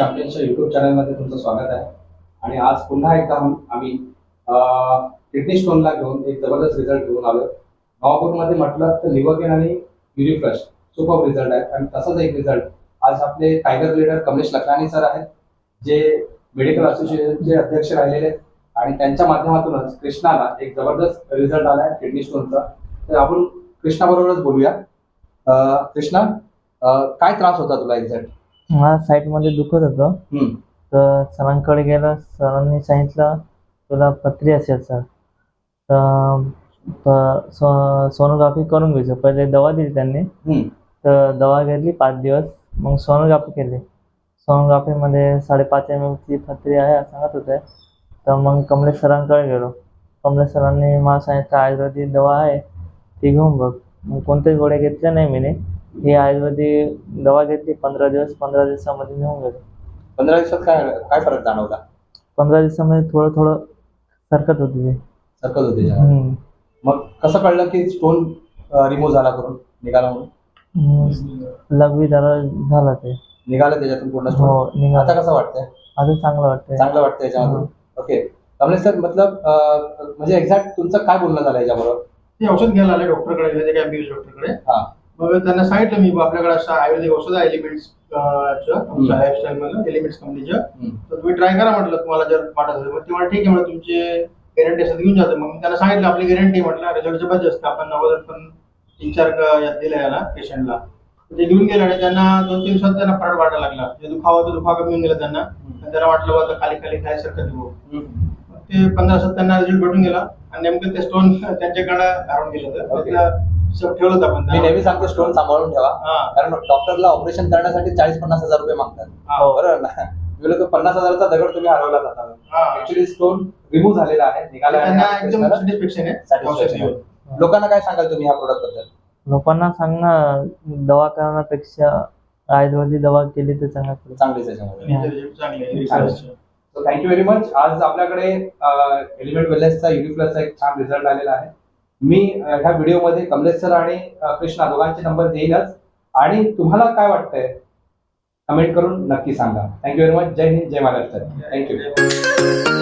चॅम्पियनच्या YouTube चॅनलमध्ये तुमचं स्वागत आहे. आणि आज पुन्हा एकदा आम्ही किडनी स्टोनला घेऊन एक जबरदस्त रिझल्ट घेऊन आलो. नवापूरमध्ये म्हटलं तर लिव्हर आणि युरिफ्लश सुपर रिझल्ट आहे. आणि तसाच एक रिझल्ट आज आपले टायगर लीडर कमलेश लखराणी सर आहेत, जे मेडिकल असोसिएशनचे अध्यक्ष राहिलेले आहेत. आणि त्यांच्या माध्यमातूनच कृष्णाला एक जबरदस्त रिझल्ट आला आहे किडनी स्टोनचा. तर आपण कृष्णाबरोबरच बोलूया. कृष्णा, काय त्रास होता तुला एक्झॅक्ट? मला साईडमध्ये दुखत होतं. तर सरांकडे गेलं, सरांनी सांगितलं तुला पथरी असेल सर. तर सोनोग्राफी करून घ्यायचं. पहिले दवा दिली त्यांनी. तर दवा घेतली 5 दिवस, मग सोनोग्राफी केली. सोनोग्राफीमध्ये 5.5 mm ची पथरी आहे असं सांगत होते. तर मग कमलेश सरांकडे गेलो. कमलेश सरांनी मला सांगितलं आयुर्वेदिक दवा आहे ती घेऊन बघ. मग कोणत्याच गोळ्या घेतल्या नाही मी. ही आयुर्वेदिक दवा घेतली 15 दिवस. 15 दिवसामध्ये निघून गेलो. 15 दिवसात काय काय फरक जाणवला? 15 दिवसामध्ये थोडं थोडं सरकत होती ते. सरकत होते त्याच्यामध्ये. मग कसं कळलं की स्टोन रिमूव्ह झाला, करून निघाला म्हणून? लघवी झाला ते. निघालं त्याच्यातून पूर्ण हो स्टोन? निघाला. आता कसं वाटतंय? आता चांगलं वाटतंय. चांगलं वाटतंय याच्यामध्ये. ओके कमलेश सर, मतलब म्हणजे एक्झॅक्ट तुमचं काय बोलणं झालं याच्याबरोबर? ते औषध घ्यायला आले डॉक्टरकडे, गेले ते MBBS डॉक्टरकडे. हा. मग त्यांना सांगितलं मी आपल्याकडे असं आयुर्वेदिक औषध आहे एलिमेंट्स तुमच्या लाईफस्टाईल मध्ये एलिमेंट्स कंपनीचं. तर तुम्ही ट्राय करा म्हटलं, तुम्हाला जर वाटत असेल. मग ते मला ठीक आहे म्हटलं, तुमचे गॅरंटी असेल घेऊन जातं. मग त्यांना सांगितलं आपली गॅरंटी म्हटलं रिझल्ट जबरदस्त, आपण 90 पण 3-4 यात दिलं याला पेशंटला. ते घेऊन गेले आणि त्यांना 2-3 दिवसात त्यांना फरक वाटायला लागला. जे दुखावा तो दुखावा कमी होऊन गेला त्यांना. त्यांना वाटलं होतं खाली खाली खायसारखं दिवो. ते 15 दिवसात त्यांना रिझल्ट भेटून गेला. आणि नेमकं ते स्टोन त्यांच्याकडे हरवून गेलं होतं. ठेवलं होतं आपण. मी नेहमी सांगतो स्टोन सांभाळून ठेवा, कारण डॉक्टरला ऑपरेशन करण्यासाठी 40-50 हजार रुपये मागतात. बरोबर ना? लोक 50 हजाराचा दगड तुम्ही हरवला जाता. ऍक्च्युली स्टोन रिमूव्ह झालेला आहे, निघाला आहे. एकदम सॅटिस्फॅक्शन आहे. लोकांना काय सांगाल तुम्ही या प्रोडक्ट बद्दल? लोकांना सांगणार दवा करण्यापेक्षा आयुर्वेदिक दवा केली तर चांगलीच याच्यामध्ये. चांगली. Thank you very much. आज आपल्याकडे एलिमेंट वेलनेसचा युरिफ्लसचा एक छान रिझल्ट आलेला आहे. मी ह्या व्हिडिओमध्ये कमलेश सर आणि कृष्णा दोघांचे नंबर देईनच. आणि तुम्हाला काय वाटतंय कमेंट करून नक्की सांगा. Thank you very much. जय हिंद, जय महाराष्ट्र. थँक्यू.